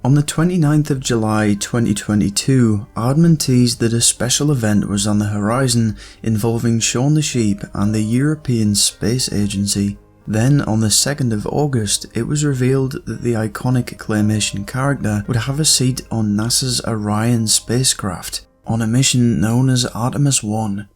On the 29th of July 2022, Aardman teased that a special event was on the horizon involving Shaun the Sheep and the European Space Agency. Then, on the 2nd of August, it was revealed that the iconic claymation character would have a seat on NASA's Orion spacecraft, on a mission known as Artemis 1.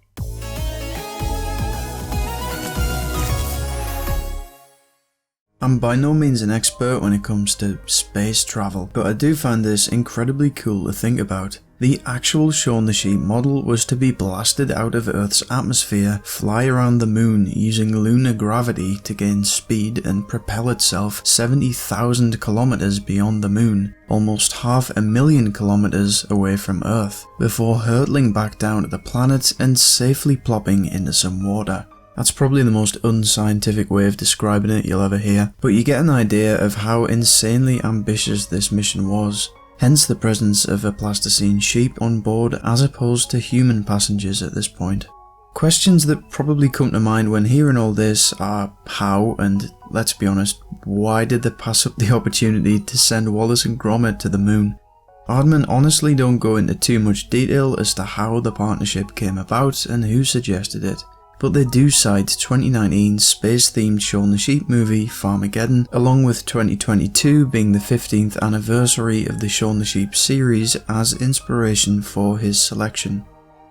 I'm by no means an expert when it comes to space travel, but I do find this incredibly cool to think about. The actual Shaun the Sheep model was to be blasted out of Earth's atmosphere, fly around the moon using lunar gravity to gain speed and propel itself 70,000 kilometers beyond the moon, almost 500,000 kilometers away from Earth, before hurtling back down to the planet and safely plopping into some water. That's probably the most unscientific way of describing it you'll ever hear, but you get an idea of how insanely ambitious this mission was. Hence the presence of a Pleistocene sheep on board as opposed to human passengers at this point. Questions that probably come to mind when hearing all this are how, and let's be honest, why did they pass up the opportunity to send Wallace and Gromit to the moon? Aardman honestly don't go into too much detail as to how the partnership came about and who suggested it, but they do cite 2019's space-themed Shaun the Sheep movie Farmageddon, along with 2022 being the 15th anniversary of the Shaun the Sheep series as inspiration for his selection.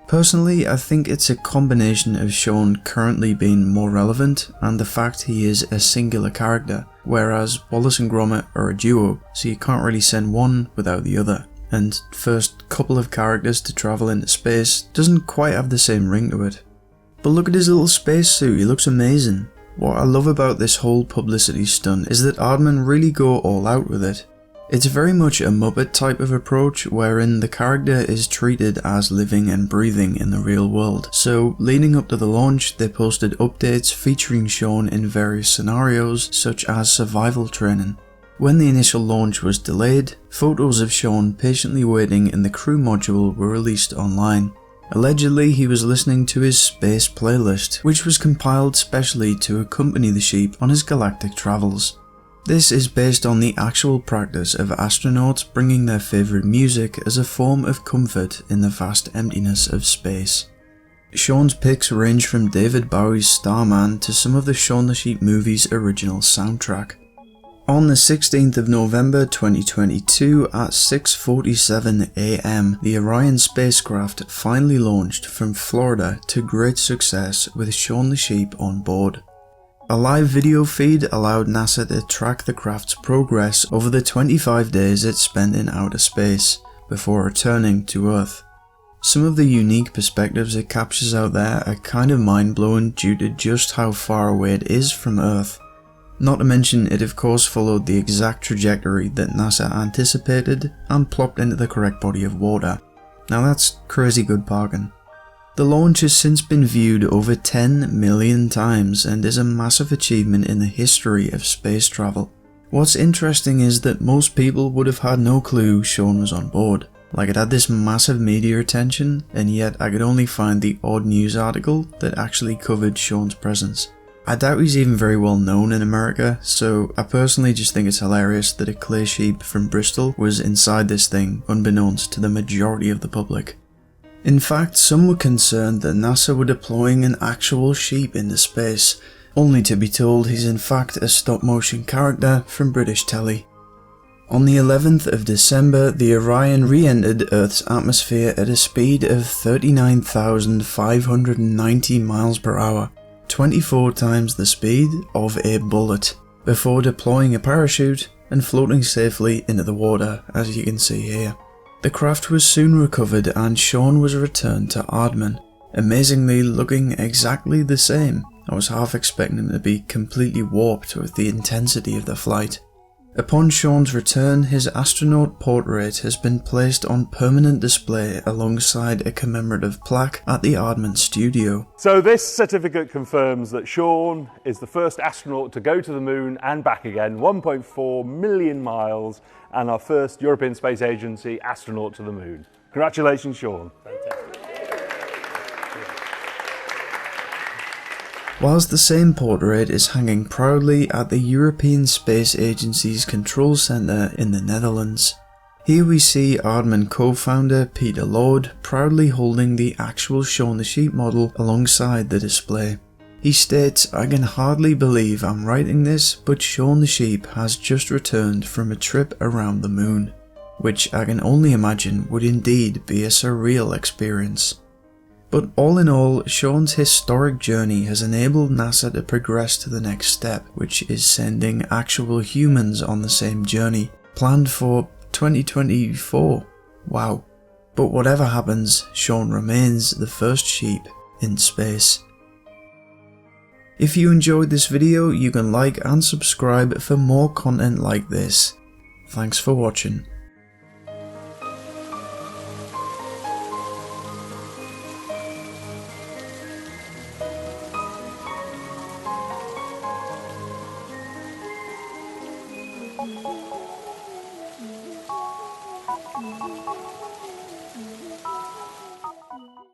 Personally, I think it's a combination of Shaun currently being more relevant and the fact he is a singular character, whereas Wallace and Gromit are a duo, so you can't really send one without the other. And first couple of characters to travel into space doesn't quite have the same ring to it. But look at his little spacesuit, he looks amazing. What I love about this whole publicity stunt is that Aardman really go all out with it. It's very much a Muppet type of approach wherein the character is treated as living and breathing in the real world. So leading up to the launch, they posted updates featuring Shaun in various scenarios such as survival training. When the initial launch was delayed, photos of Shaun patiently waiting in the crew module were released online. Allegedly, he was listening to his space playlist, which was compiled specially to accompany the sheep on his galactic travels. This is based on the actual practice of astronauts bringing their favourite music as a form of comfort in the vast emptiness of space. Shaun's picks range from David Bowie's Starman to some of the Shaun the Sheep movie's original soundtrack. On the 16th of November 2022 at 6:47 AM, the Orion spacecraft finally launched from Florida to great success with Shaun the Sheep on board. A live video feed allowed NASA to track the craft's progress over the 25 days it spent in outer space, before returning to Earth. Some of the unique perspectives it captures out there are kind of mind-blowing due to just how far away it is from Earth. Not to mention it of course followed the exact trajectory that NASA anticipated and plopped into the correct body of water. Now that's crazy good parking. The launch has since been viewed over 10 million times and is a massive achievement in the history of space travel. What's interesting is that most people would have had no clue Shaun was on board. Like it had this massive media attention, and yet I could only find the odd news article that actually covered Shaun's presence. I doubt he's even very well known in America, so I personally just think it's hilarious that a clay sheep from Bristol was inside this thing unbeknownst to the majority of the public. In fact, some were concerned that NASA were deploying an actual sheep into space, only to be told he's in fact a stop-motion character from British telly. On the 11th of December, the Orion re-entered Earth's atmosphere at a speed of 39,590 miles per hour. 24 times the speed of a bullet, before deploying a parachute and floating safely into the water, as you can see here. The craft was soon recovered and Shaun was returned to Aardman, amazingly looking exactly the same. I was half expecting him to be completely warped with the intensity of the flight. Upon Shaun's return, his astronaut portrait has been placed on permanent display alongside a commemorative plaque at the Aardman studio. So this certificate confirms that Shaun is the first astronaut to go to the moon and back again, 1.4 million miles, and our first European Space Agency astronaut to the moon. Congratulations, Shaun. Whilst the same portrait is hanging proudly at the European Space Agency's Control Centre in the Netherlands. Here we see Aardman co-founder Peter Lord proudly holding the actual Shaun the Sheep model alongside the display. He states, "I can hardly believe I'm writing this, but Shaun the Sheep has just returned from a trip around the moon," which I can only imagine would indeed be a surreal experience. But all in all, Shaun's historic journey has enabled NASA to progress to the next step, which is sending actual humans on the same journey, planned for 2024. Wow. But whatever happens, Shaun remains the first sheep in space. If you enjoyed this video, you can like and subscribe for more content like this. Thanks for watching.